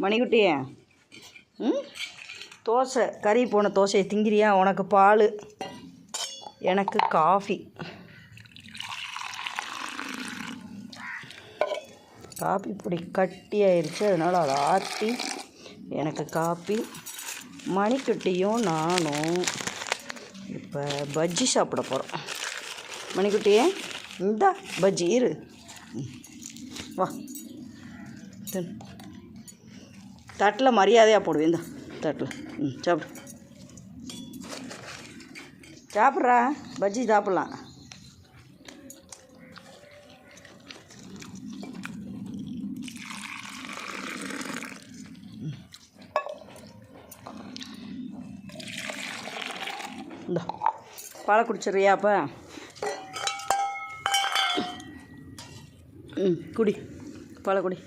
மணிக்குட்டியே, தோசை கறி போன தோசையை திங்கிறியா? உனக்கு பால், எனக்கு காஃபி. காஃபி பொடி கட்டி ஆயிடுச்சு, அதனால் அதை ஆற்றி எனக்கு காஃபி. மணிக்குட்டியும் நானும் இப்போ பஜ்ஜி சாப்பிட போகிறோம். மணிக்குட்டியே, இந்தா பஜ்ஜி இரு, வா தட்டில் மரியாதையாக போடுவேன். இந்த தட்டில் சாப்பிடு, சாப்பிட்றா பஜ்ஜி சாப்பிட்லாம். இந்த பாலை குடிச்சிடுறியா? அப்போ குடி, பாலை குடி.